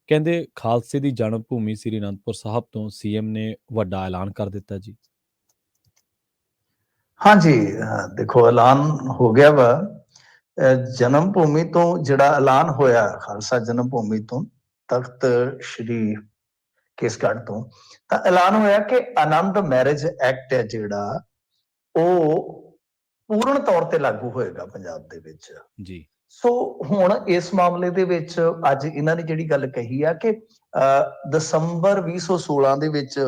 ਕਹਿੰਦੇ ਖਾਲਸੇ ਦੀ ਜਨਮ ਭੂਮੀ ਸ੍ਰੀ ਅਨੰਦਪੁਰ ਸਾਹਿਬ ਤੋਂ ਸੀਐਮ ਨੇ ਵੱਡਾ ਐਲਾਨ ਕਰ ਦਿੱਤਾ ਜੀ। ਹਾਂਜੀ, ਦੇਖੋ ਐਲਾਨ ਹੋ ਗਿਆ ਵਾ। ਜਨਮ ਭੂਮੀ ਤੋਂ ਜਿਹੜਾ ਐਲਾਨ ਹੋਇਆ, ਖਾਲਸਾ ਜਨਮ ਭੂਮੀ ਤੋਂ, ਤਖਤ ਸ਼੍ਰੀ ਕੇਸਗੜ੍ਹ ਤੋਂ, ਤਾਂ ਐਲਾਨ ਹੋਇਆ ਕਿ ਆਨੰਦ ਮੈਰਿਜ ਐਕਟ ਹੈ ਜਿਹੜਾ, ਉਹ ਪੂਰਨ ਤੌਰ ਤੇ ਲਾਗੂ ਹੋਏਗਾ ਪੰਜਾਬ ਦੇ ਵਿੱਚ ਜੀ। ਸੋ ਹੁਣ ਇਸ ਮਾਮਲੇ ਦੇ ਵਿੱਚ ਅੱਜ ਇਹਨਾਂ ਨੇ ਜਿਹੜੀ ਗੱਲ ਕਹੀ ਆ ਕਿ ਦਸੰਬਰ 2016 ਦੇ ਵਿੱਚ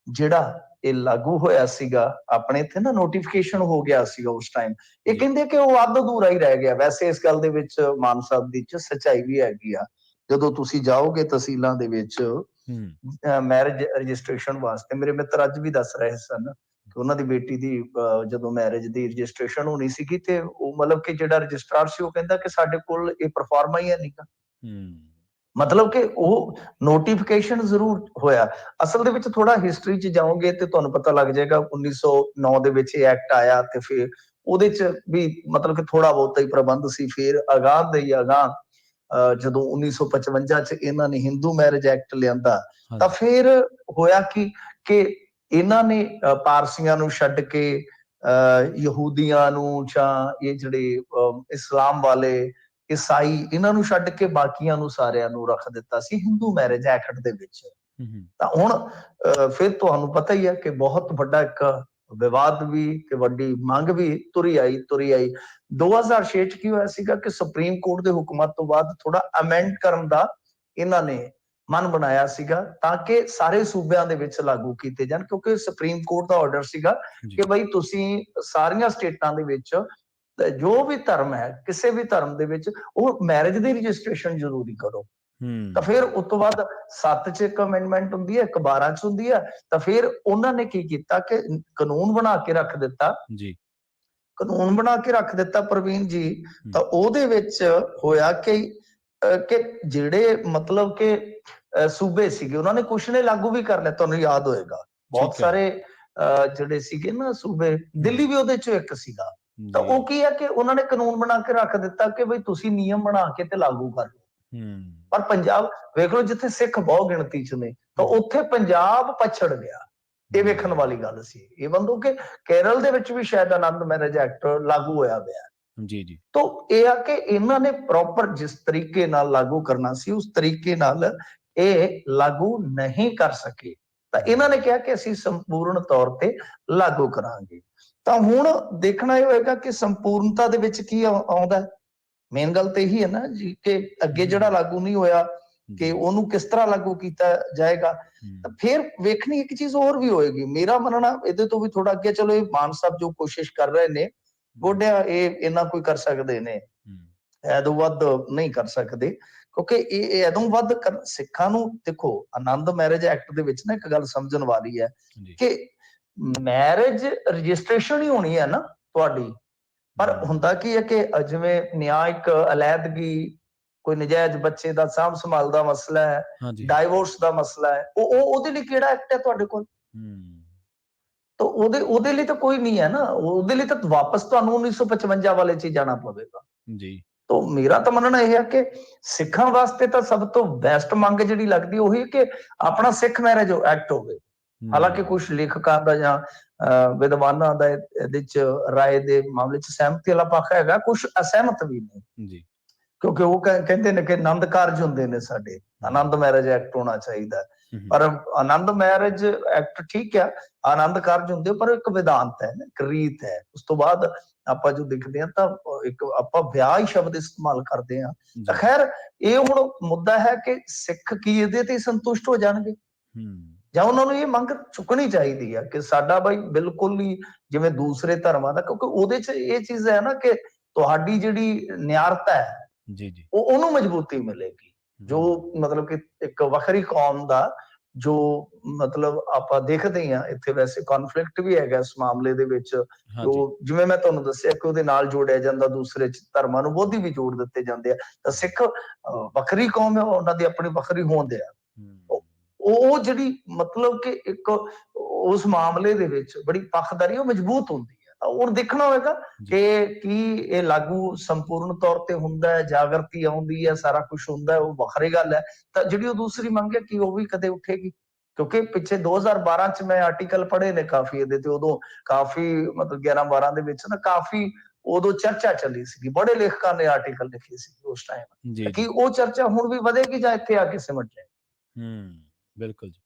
ਜਿਹੜਾ ਇਹ ਲਾਗੂ ਹੋਇਆ ਸੀਗਾ, ਆਪਣੇ ਇੱਥੇ ਨਾ ਨੋਟੀਫਿਕੇਸ਼ਨ ਹੋ ਗਿਆ ਸੀਗਾ ਉਸ ਟਾਈਮ। ਇਹ ਕਹਿੰਦੇ ਕਿ ਉਹ ਅੱਧ ਅਧੂਰਾ ਹੀ ਰਹਿ ਗਿਆ। ਵੈਸੇ ਇਸ ਗੱਲ ਦੇ ਵਿੱਚ ਮਾਨ ਸਾਹਿਬ ਦੀ ਚ ਸੱਚਾਈ ਵੀ ਹੈਗੀ ਆ। ਜਦੋਂ ਤੁਸੀਂ ਜਾਓਗੇ ਤਹਿਸੀਲਾਂ ਦੇ ਵਿੱਚ ਮੈਰਿਜ ਰਜਿਸਟ੍ਰੇਸ਼ਨ ਵਾਸਤੇ, ਮੇਰੇ ਮਿੱਤਰ ਅੱਜ ਵੀ ਦੱਸ ਰਹੇ ਸਨ ਕਿ ਉਹਨਾਂ ਦੀ ਬੇਟੀ ਦੀ ਜਦੋਂ ਮੈਰਿਜ ਦੀ ਰਜਿਸਟ੍ਰੇਸ਼ਨ ਹੋਣੀ ਸੀਗੀ ਤੇ ਉਹ ਮਤਲਬ ਕਿ ਜਿਹੜਾ ਰਜਿਸਟਰਾਰ ਸੀ ਉਹ ਕਹਿੰਦਾ ਕਿ ਸਾਡੇ ਕੋਲ ਇਹ ਪਰਫਾਰਮਾ ਹੀ ਹੈ ਨਹੀਂਗਾ। ਮਤਲਬ ਕਿ ਉਹ ਨੋਟੀਫਿਕੇਸ਼ਨ ਜ਼ਰੂਰ ਹੋਇਆ। ਅਸਲ ਦੇ ਵਿੱਚ ਥੋੜਾ ਹਿਸਟਰੀ 'ਚ ਜਾਓਗੇ ਤੇ ਤੁਹਾਨੂੰ ਪਤਾ ਲੱਗ ਜਾਏਗਾ। 1909 ਦੇ ਵਿੱਚ ਇਹ ਐਕਟ ਆਇਆ ਤੇ ਫਿਰ ਉਹਦੇ 'ਚ ਵੀ ਮਤਲਬ ਕਿ ਥੋੜਾ ਬਹੁਤਾ ਹੀ ਪ੍ਰਬੰਧ ਸੀ। ਫਿਰ ਅਗਾਂਹ ਜਦੋਂ 1955 'ਚ ਇਹਨਾਂ ਨੇ ਹਿੰਦੂ ਮੈਰਿਜ ਐਕਟ ਲਿਆਂਦਾ ਤਾਂ ਫਿਰ ਹੋਇਆ ਕਿ ਇਹਨਾਂ ਨੇ ਪਾਰਸੀਆਂ ਨੂੰ ਛੱਡ ਕੇ ਯਹੂਦੀਆਂ ਨੂੰ ਜਾਂ ਇਹ ਜਿਹੜੇ ਇਸਲਾਮ ਵਾਲੇ ਈਸਾਈ ਇਹਨਾਂ ਨੂੰ ਛੱਡ ਕੇ ਬਾਕੀਆਂ ਨੂੰ ਸਾਰਿਆਂ ਨੂੰ ਰੱਖ ਦਿੱਤਾ ਸੀ ਹਿੰਦੂ ਮੈਰਿਜ ਐਕਟ ਦੇ ਵਿੱਚ। ਤਾਂ ਹੁਣ ਫਿਰ ਤੁਹਾਨੂੰ ਪਤਾ ਹੀ ਹੈ ਕਿ ਬਹੁਤ ਵੱਡਾ ਇੱਕ ਵਿਵਾਦ ਵੀ ਤੇ ਵੱਡੀ ਮੰਗ ਵੀ ਤੁਰੀ ਆਈ 2006 ਚ ਕੀ ਹੋਇਆ ਸੀਗਾ ਕਿ ਸੁਪਰੀਮ ਕੋਰਟ ਦੇ ਹੁਕਮਾਂ ਤੋਂ ਬਾਅਦ ਥੋੜਾ ਅਮੈਂਡ ਕਰਨ ਦਾ ਇਹਨਾਂ ਨੇ ਮਨ ਬਣਾਇਆ ਸੀਗਾ ਤਾਂ ਕਿ ਸਾਰੇ ਸੂਬਿਆਂ ਦੇ ਵਿੱਚ ਲਾਗੂ ਕੀਤੇ ਜਾਣ, ਕਿਉਂਕਿ ਸੁਪਰੀਮ ਕੋਰਟ ਦਾ ਆਰਡਰ ਸੀਗਾ ਕਿ ਬਈ ਤੁਸੀਂ ਸਾਰੀਆਂ ਸਟੇਟਾਂ ਦੇ ਵਿੱਚ ਜੋ ਵੀ ਧਰਮ ਹੈ, ਕਿਸੇ ਵੀ ਧਰਮ ਦੇ ਵਿੱਚ ਉਹ ਮੈਰਿਜ ਦੀ ਰਜਿਸਟ੍ਰੇਸ਼ਨ ਜ਼ਰੂਰੀ ਕਰੋ। ਤਾਂ ਫਿਰ ਉਸ ਤੋਂ ਬਾਅਦ 7 ਚ ਇੱਕ ਅਮੈਂਡਮੈਂਟ ਹੁੰਦੀ ਹੈ, ਇੱਕ 12 ਚ ਹੁੰਦੀ ਹੈ। ਤਾਂ ਫਿਰ ਉਹਨਾਂ ਨੇ ਕੀ ਕੀਤਾ ਕਿ ਕਾਨੂੰਨ ਬਣਾ ਕੇ ਰੱਖ ਦਿੱਤਾ ਜੀ, ਕਾਨੂੰਨ ਬਣਾ ਕੇ ਰੱਖ ਦਿੱਤਾ ਪ੍ਰਵੀਨ ਜੀ। ਤਾਂ ਉਹਦੇ ਵਿੱਚ ਹੋਇਆ ਕਿ ਜਿਹੜੇ ਮਤਲਬ ਕਿ ਸੂਬੇ ਸੀਗੇ ਉਹਨਾਂ ਨੇ ਕੁਛ ਨੇ ਲਾਗੂ ਵੀ ਕਰ ਲਿਆ। ਤੁਹਾਨੂੰ ਯਾਦ ਹੋਏਗਾ ਬਹੁਤ ਸਾਰੇ ਜਿਹੜੇ ਸੀਗੇ ਨਾ ਸੂਬੇ, ਦਿੱਲੀ ਵੀ ਉਹਦੇ ਚੋਂ ਇੱਕ ਸੀਗਾ। ਤਾਂ ਉਹ ਕੀ ਹੈ ਕਿ ਉਹਨਾਂ ਨੇ ਕਾਨੂੰਨ ਬਣਾ ਕੇ ਰੱਖ ਦਿੱਤਾ ਕਿ ਬਈ ਤੁਸੀਂ ਨਿਯਮ ਬਣਾ ਕੇ ਤੇ ਲਾਗੂ ਕਰ ਲਓ। ਪਰ ਪੰਜਾਬ ਵੇਖ ਲਓ, ਜਿੱਥੇ ਸਿੱਖ ਬਹੁ ਗਿਣਤੀ ਚ ਨੇ ਤਾਂ ਉੱਥੇ ਪੰਜਾਬ ਪਛੜ ਗਿਆ। ਇਹ ਵੇਖਣ ਵਾਲੀ ਗੱਲ ਸੀ। ਇਹ ਬੰਦੋ ਕਿ ਕੇਰਲ ਦੇ ਵਿੱਚ ਵੀ ਸ਼ਾਇਦ ਆਨੰਦ ਮੈਰਿਜ ਐਕਟ ਲਾਗੂ ਹੋਇਆ ਹੋਇਆ ਜੀ ਜੀ। ਤਾਂ ਇਹ ਆ ਕਿ ਇਹਨਾਂ ਨੇ ਪ੍ਰੋਪਰ ਜਿਸ ਤਰੀਕੇ ਨਾਲ ਲਾਗੂ ਕਰਨਾ ਸੀ ਉਸ ਤਰੀਕੇ ਨਾਲ ਇਹ ਲਾਗੂ ਨਹੀਂ ਕਰ ਸਕੇ। ਤਾਂ ਇਹਨਾਂ ਨੇ ਕਿਹਾ ਕਿ ਅਸੀਂ ਸੰਪੂਰਨ ਤੌਰ ਤੇ ਲਾਗੂ ਕਰਾਂਗੇ। ਤਾਂ ਹੁਣ ਦੇਖਣਾ ਇਹ ਹੋਏਗਾ ਕਿ ਸੰਪੂਰਨਤਾ ਦੇ ਵਿੱਚ ਕੀ ਆਉਂਦਾ। ਮੇਨ ਗੱਲ ਤਾਂ ਇਹੀ ਹੈ ਨਾ ਜੀ ਕਿ ਅੱਗੇ ਜਿਹੜਾ ਲਾਗੂ ਨਹੀਂ ਹੋਇਆ ਕਿ ਉਹਨੂੰ ਕਿਸ ਤਰ੍ਹਾਂ ਲਾਗੂ ਕੀਤਾ ਜਾਏਗਾ। ਤਾਂ ਫਿਰ ਵੇਖਣੀ ਇੱਕ ਚੀਜ਼ ਹੋਰ ਵੀ ਹੋਏਗੀ। ਮੇਰਾ ਮੰਨਣਾ ਇਹਦੇ ਤੋਂ ਵੀ ਥੋੜਾ ਅੱਗੇ, ਚਲੋ ਇਹ ਮਾਨ ਸਾਹਿਬ ਜੋ ਕੋਸ਼ਿਸ਼ ਕਰ ਰਹੇ ਨੇ ਗੋਡਿਆਂ, ਇਹ ਇੰਨਾ ਕੋਈ ਕਰ ਸਕਦੇ ਨੇ, ਐਦੋਂ ਵੱਧ ਨਹੀਂ ਕਰ ਸਕਦੇ, ਕਿਉਂਕਿ ਇਹ ਐਦੋਂ ਵੱਧ ਸਿੱਖਾਂ ਨੂੰ ਦੇਖੋ ਆਨੰਦ ਮੈਰਿਜ ਐਕਟ ਦੇ ਵਿੱਚ ਨਾ ਇੱਕ ਗੱਲ ਸਮਝਣ ਵਾਲੀ ਹੈ ਕਿ ਮੈਰਿਜ ਰਜਿਸਟ੍ਰੇਸ਼ਨ ਹੀ ਹੋਣੀ ਹੈ ਨਾ ਤੁਹਾਡੀ, ਪਰ ਹੁੰਦਾ ਕੀ ਹੈ ਕਿ ਜਿਵੇਂ ਨਿਆਂਇਕ ਅਲੈਦਗੀ, ਕੋਈ ਨਜਾਇਜ਼ ਬੱਚੇ ਦਾ ਸਾਂਭ ਸੰਭਾਲ ਦਾ ਮਸਲਾ ਹੈ, ਡਾਈਵੋਰਸ ਦਾ ਮਸਲਾ ਹੈ, ਉਹਦੇ ਲਈ ਕਿਹੜਾ ਐਕਟ ਹੈ ਤੁਹਾਡੇ ਕੋਲ? ਤਾਂ ਉਹਦੇ ਲਈ ਤਾਂ ਕੋਈ ਨਹੀਂ ਹੈ ਨਾ। ਉਹਦੇ ਲਈ ਤਾਂ ਵਾਪਸ ਤੁਹਾਨੂੰ 1955 ਵਾਲੇ ਚ ਹੀ ਜਾਣਾ ਪਵੇਗਾ ਜੀ। ਤਾਂ ਮੇਰਾ ਤਾਂ ਮੰਨਣਾ ਇਹ ਹੈ ਕਿ ਸਿੱਖਾਂ ਵਾਸਤੇ ਤਾਂ ਸਭ ਤੋਂ ਬੈਸਟ ਮੰਗ ਜਿਹੜੀ ਲੱਗਦੀ ਉਹੀ ਕਿ ਆਪਣਾ ਸਿੱਖ ਮੈਰਿਜ ਐਕਟ ਹੋਵੇ। ਹਾਲਾਂਕਿ ਕੁਝ ਲੇਖਕਾਂ ਦਾ ਜਾਂ ਵਿਦਵਾਨਾਂ ਦਾ ਇਹਦੇ ਚ ਰਾਏ ਦੇ ਮਾਮਲੇ ਚ ਸਹਿਮਤੀ ਵਾਲਾ ਪੱਖ ਹੈਗਾ, ਕੁਝ ਅਸਹਿਮਤ ਵੀ ਨੇ ਜੀ, ਕਿਉਂਕਿ ਉਹ ਕਹਿੰਦੇ ਨੇ ਕਿ ਆਨੰਦ ਕਾਰਜ ਹੁੰਦੇ ਨੇ ਸਾਡੇ, ਆਨੰਦ ਮੈਰਿਜ ਐਕਟ ਹੋਣਾ ਚਾਹੀਦਾ। ਪਰ ਆਨੰਦ ਮੈਰਿਜ ਐਕਟ ਠੀਕ ਹੈ, ਆਨੰਦ ਕਾਰਜ ਹੁੰਦੇ, ਪਰ ਇੱਕ ਵਿਧਾਨਤ ਹੈ, ਇੱਕ ਰੀਤ ਹੈ। ਉਸ ਤੋਂ ਬਾਅਦ ਆਪਾਂ ਜੋ ਦੇਖਦੇ ਹਾਂ ਤਾਂ ਇੱਕ ਆਪਾਂ ਵਿਆਹ ਹੀ ਸ਼ਬਦ ਇਸਤੇਮਾਲ ਕਰਦੇ ਹਾਂ। ਤਾਂ ਖੈਰ ਇਹ ਹੁਣ ਮੁੱਦਾ ਹੈ ਕਿ ਸਿੱਖ ਕੀ ਇਹਦੇ ਤੇ ਸੰਤੁਸ਼ਟ ਹੋ ਜਾਣਗੇ ਜਾਂ ਉਹਨਾਂ ਨੂੰ ਇਹ ਮੰਗ ਚੁੱਕਣੀ ਚਾਹੀਦੀ ਹੈ ਕਿ ਸਾਡਾ ਬਾਈ ਬਿਲਕੁਲ ਹੀ ਜਿਵੇਂ ਦੂਸਰੇ ਧਰਮਾਂ ਦਾ, ਕਿਉਂਕਿ ਉਹਦੇ ਚ ਇਹ ਚੀਜ਼ ਹੈ ਨਾ ਕਿ ਤੁਹਾਡੀ ਜਿਹੜੀ ਨਿਆਰਤਾ ਹੈ ਜੀ ਜੀ ਉਹਨੂੰ ਮਜ਼ਬੂਤੀ ਮਿਲੇਗੀ। ਜੋ ਮਤਲਬ ਕਿ ਇੱਕ ਵੱਖਰੀ ਕੌਮ ਦਾ ਜੋ ਮਤਲਬ ਆਪਾਂ ਦੇਖਦੇ ਹਾਂ ਇੱਥੇ ਵੈਸੇ ਕਨਫਲਿਕਟ ਵੀ ਹੈਗਾ ਇਸ ਮਾਮਲੇ ਦੇ ਵਿੱਚ। ਜੋ ਜਿਵੇਂ ਮੈਂ ਤੁਹਾਨੂੰ ਦੱਸਿਆ ਕਿ ਉਹਦੇ ਨਾਲ ਜੋੜਿਆ ਜਾਂਦਾ ਦੂਸਰੇ ਧਰਮਾਂ ਨੂੰ, ਬੋਧੀ ਵੀ ਜੋੜ ਦਿੱਤੇ ਜਾਂਦੇ ਆ। ਤਾਂ ਸਿੱਖ ਵੱਖਰੀ ਕੌਮ ਹੈ, ਉਹਨਾਂ ਦੀ ਆਪਣੀ ਵੱਖਰੀ ਹੋਂਦ ਆ। ਉਹ ਜਿਹੜੀ ਮਤਲਬ ਕਿ ਇੱਕ ਉਸ ਮਾਮਲੇ ਦੇ ਵਿੱਚ ਬੜੀ ਪੱਖਦਾਰੀ ਉਹ ਮਜ਼ਬੂਤ ਹੁੰਦੀ ਹੈ। ਹੁਣ ਦੇਖਣਾ ਹੋਵੇਗਾ ਜੀ ਕਿ ਕੀ ਇਹ ਲਾਗੂ ਸੰਪੂਰਨ ਤੌਰ ਤੇ ਹੁੰਦਾ ਹੈ, ਜਾਗਰਤੀ ਆਉਂਦੀ ਹੈ, ਸਾਰਾ ਕੁਝ ਹੁੰਦਾ ਹੈ, ਉਹ ਵੱਖਰੀ ਗੱਲ ਹੈ। ਤਾਂ ਜਿਹੜੀ ਉਹ ਦੂਸਰੀ ਮੰਗ ਹੈ ਕਿ ਉਹ ਵੀ ਕਦੇ ਉੱਠੇਗੀ? ਕਿਉਂਕਿ ਪਿੱਛੇ 2012 ਚ ਮੈਂ ਆਰਟੀਕਲ ਪੜ੍ਹੇ ਨੇ ਕਾਫੀ ਇਹਦੇ ਤੇ, ਉਦੋਂ ਕਾਫੀ ਮਤਲਬ 11-12 ਦੇ ਵਿੱਚ ਨਾ ਕਾਫੀ ਉਦੋਂ ਚਰਚਾ ਚੱਲੀ ਸੀਗੀ, ਬੜੇ ਲੇਖਕਾਂ ਨੇ ਆਰਟੀਕਲ ਲਿਖੇ ਸੀ ਉਸ ਟਾਈਮ। ਜੀ ਕੀ ਜੀ ਉਹ ਚਰਚਾ ਹੁਣ ਵੀ ਵਧੇਗੀ ਜਾਂ ਇੱਥੇ ਆ ਕੇ ਸਿਮਟ ਜਾਏ? ਬਿਲਕੁਲ ਜੀ।